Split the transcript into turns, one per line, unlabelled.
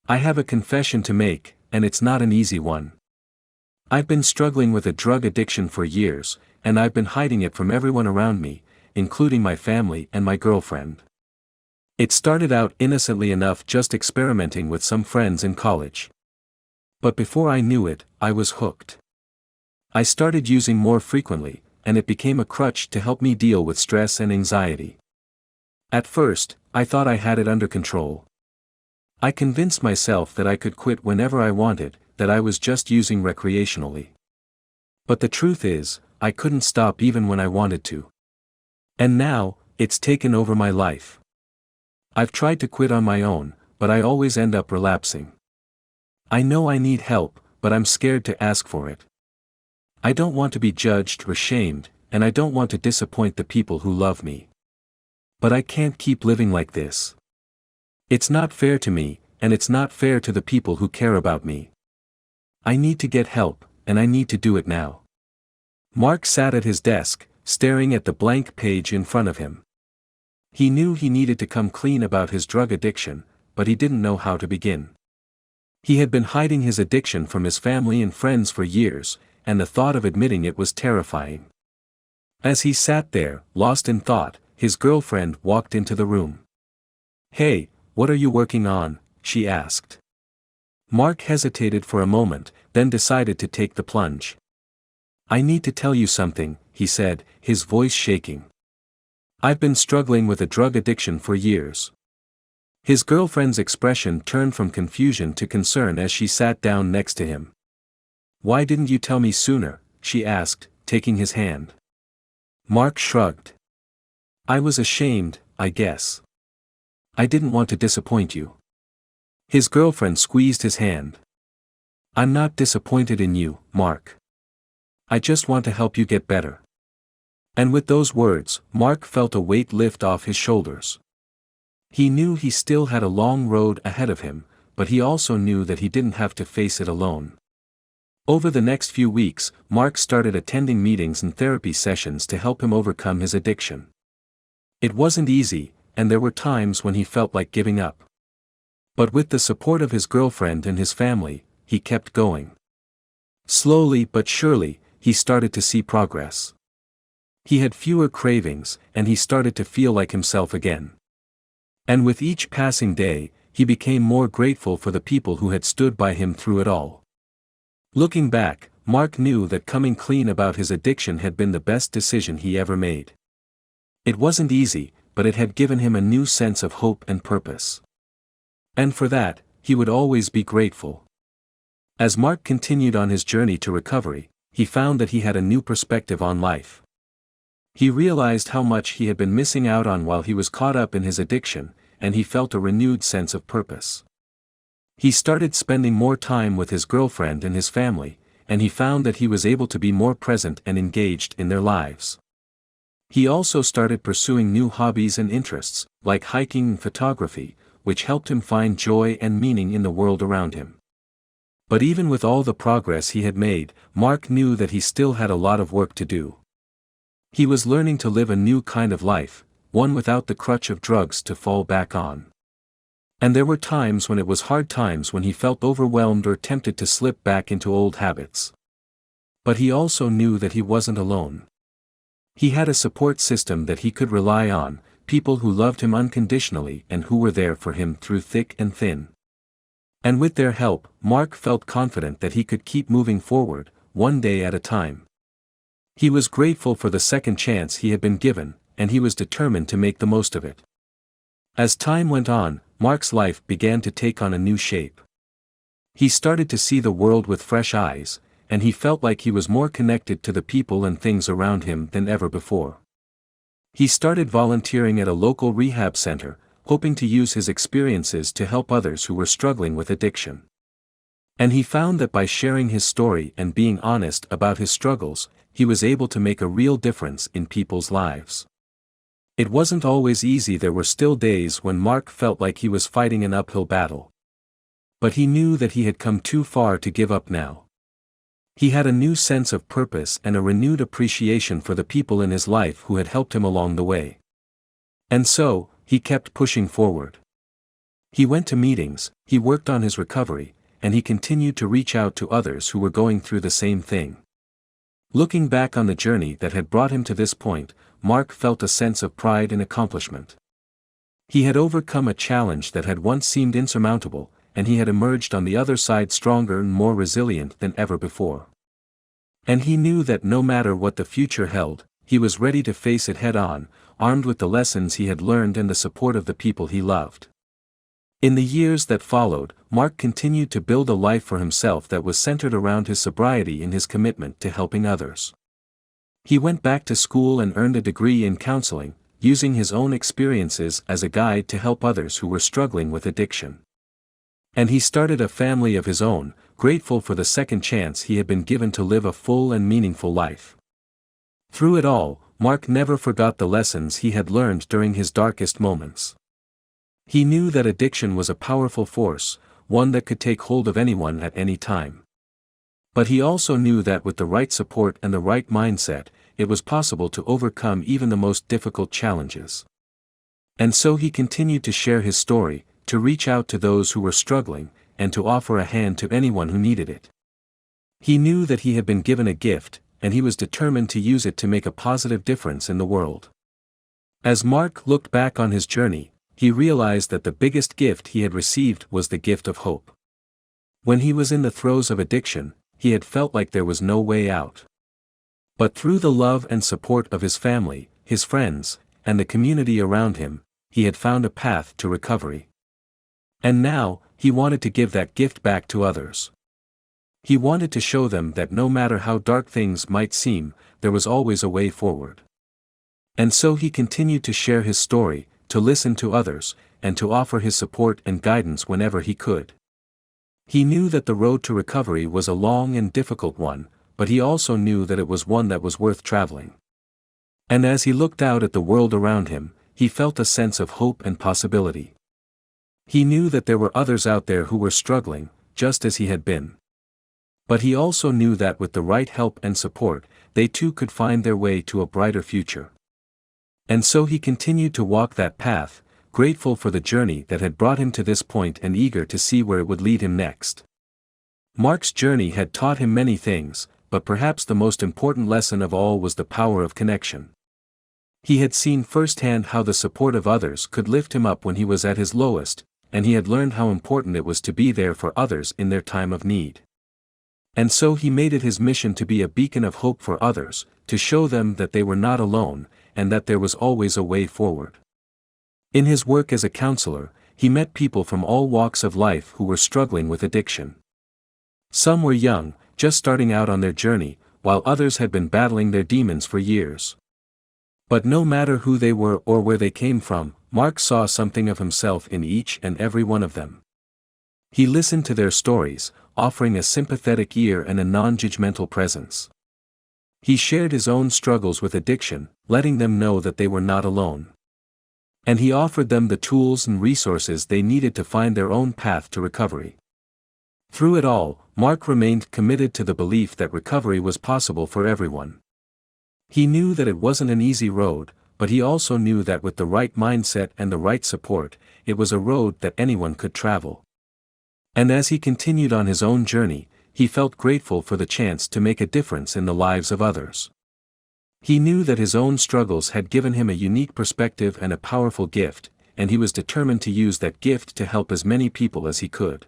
I have a confession to make, and it's not an easy one. I've been struggling with a drug addiction for years, and I've been hiding it from everyone around me, including my family and my girlfriend. It started out innocently enough, just experimenting with some friends in college. But before I knew it, I was hooked. I started using more frequently, and it became a crutch to help me deal with stress and anxiety. At first, I thought I had it under control. I convinced myself that I could quit whenever I wanted, that I was just using recreationally. But the truth is, I couldn't stop even when I wanted to. And now, it's taken over my life. I've tried to quit on my own, but I always end up relapsing. I know I need help, but I'm scared to ask for it. I don't want to be judged or shamed, and I don't want to disappoint the people who love me. But I can't keep living like this. It's not fair to me, and it's not fair to the people who care about me. I need to get help, and I need to do it now. Mark sat at his desk, staring at the blank page in front of him. He knew he needed to come clean about his drug addiction, but he didn't know how to begin. He had been hiding his addiction from his family and friends for years, and the thought of admitting it was terrifying. As he sat there, lost in thought, his girlfriend walked into the room. "Hey, what are you working on?" she asked. Mark hesitated for a moment, then decided to take the plunge. "I need to tell you something," he said, his voice shaking. "I've been struggling with a drug addiction for years." His girlfriend's expression turned from confusion to concern as she sat down next to him. "Why didn't you tell me sooner?" she asked, taking his hand. Mark shrugged. "I was ashamed, I guess. I didn't want to disappoint you." His girlfriend squeezed his hand. "I'm not disappointed in you, Mark. I just want to help you get better." And with those words, Mark felt a weight lift off his shoulders. He knew he still had a long road ahead of him, but he also knew that he didn't have to face it alone. Over the next few weeks, Mark started attending meetings and therapy sessions to help him overcome his addiction. It wasn't easy, and there were times when he felt like giving up. But with the support of his girlfriend and his family, he kept going. Slowly but surely, he started to see progress. He had fewer cravings, and he started to feel like himself again. And with each passing day, he became more grateful for the people who had stood by him through it all. Looking back, Mark knew that coming clean about his addiction had been the best decision he ever made. It wasn't easy, but it had given him a new sense of hope and purpose. And for that, he would always be grateful. As Mark continued on his journey to recovery, he found that he had a new perspective on life. He realized how much he had been missing out on while he was caught up in his addiction, and he felt a renewed sense of purpose. He started spending more time with his girlfriend and his family, and he found that he was able to be more present and engaged in their lives. He also started pursuing new hobbies and interests, like hiking and photography, which helped him find joy and meaning in the world around him. But even with all the progress he had made, Mark knew that he still had a lot of work to do. He was learning to live a new kind of life, one without the crutch of drugs to fall back on. And there were times when it was hard times, when he felt overwhelmed or tempted to slip back into old habits. But he also knew that he wasn't alone. He had a support system that he could rely on, people who loved him unconditionally and who were there for him through thick and thin. And with their help, Mark felt confident that he could keep moving forward, one day at a time. He was grateful for the second chance he had been given, and he was determined to make the most of it. As time went on, Mark's life began to take on a new shape. He started to see the world with fresh eyes, and he felt like he was more connected to the people and things around him than ever before. He started volunteering at a local rehab center, hoping to use his experiences to help others who were struggling with addiction. And he found that by sharing his story and being honest about his struggles, he was able to make a real difference in people's lives. It wasn't always easy. There were still days when Mark felt like he was fighting an uphill battle. But he knew that he had come too far to give up now. He had a new sense of purpose and a renewed appreciation for the people in his life who had helped him along the way. And so, he kept pushing forward. He went to meetings, he worked on his recovery, and he continued to reach out to others who were going through the same thing. Looking back on the journey that had brought him to this point, Mark felt a sense of pride and accomplishment. He had overcome a challenge that had once seemed insurmountable, and he had emerged on the other side stronger and more resilient than ever before. And he knew that no matter what the future held, he was ready to face it head-on, armed with the lessons he had learned and the support of the people he loved. In the years that followed, Mark continued to build a life for himself that was centered around his sobriety and his commitment to helping others. He went back to school and earned a degree in counseling, using his own experiences as a guide to help others who were struggling with addiction. And he started a family of his own, grateful for the second chance he had been given to live a full and meaningful life. Through it all, Mark never forgot the lessons he had learned during his darkest moments. He knew that addiction was a powerful force, one that could take hold of anyone at any time. But he also knew that with the right support and the right mindset, it was possible to overcome even the most difficult challenges. And so he continued to share his story, to reach out to those who were struggling, and to offer a hand to anyone who needed it. He knew that he had been given a gift, and he was determined to use it to make a positive difference in the world. As Mark looked back on his journey, he realized that the biggest gift he had received was the gift of hope. When he was in the throes of addiction, he had felt like there was no way out. But through the love and support of his family, his friends, and the community around him, he had found a path to recovery. And now, he wanted to give that gift back to others. He wanted to show them that no matter how dark things might seem, there was always a way forward. And so he continued to share his story, to listen to others, and to offer his support and guidance whenever he could. He knew that the road to recovery was a long and difficult one, but he also knew that it was one that was worth traveling. And as he looked out at the world around him, he felt a sense of hope and possibility. He knew that there were others out there who were struggling, just as he had been. But he also knew that with the right help and support, they too could find their way to a brighter future. And so he continued to walk that path, grateful for the journey that had brought him to this point and eager to see where it would lead him next. Mark's journey had taught him many things, but perhaps the most important lesson of all was the power of connection. He had seen firsthand how the support of others could lift him up when he was at his lowest, and he had learned how important it was to be there for others in their time of need. And so he made it his mission to be a beacon of hope for others, to show them that they were not alone, and that there was always a way forward. In his work as a counselor, he met people from all walks of life who were struggling with addiction. Some were young, just starting out on their journey, while others had been battling their demons for years. But no matter who they were or where they came from, Mark saw something of himself in each and every one of them. He listened to their stories, offering a sympathetic ear and a non-judgmental presence. He shared his own struggles with addiction, letting them know that they were not alone. And he offered them the tools and resources they needed to find their own path to recovery. Through it all, Mark remained committed to the belief that recovery was possible for everyone. He knew that it wasn't an easy road, but he also knew that with the right mindset and the right support, it was a road that anyone could travel. And as he continued on his own journey, he felt grateful for the chance to make a difference in the lives of others. He knew that his own struggles had given him a unique perspective and a powerful gift, and he was determined to use that gift to help as many people as he could.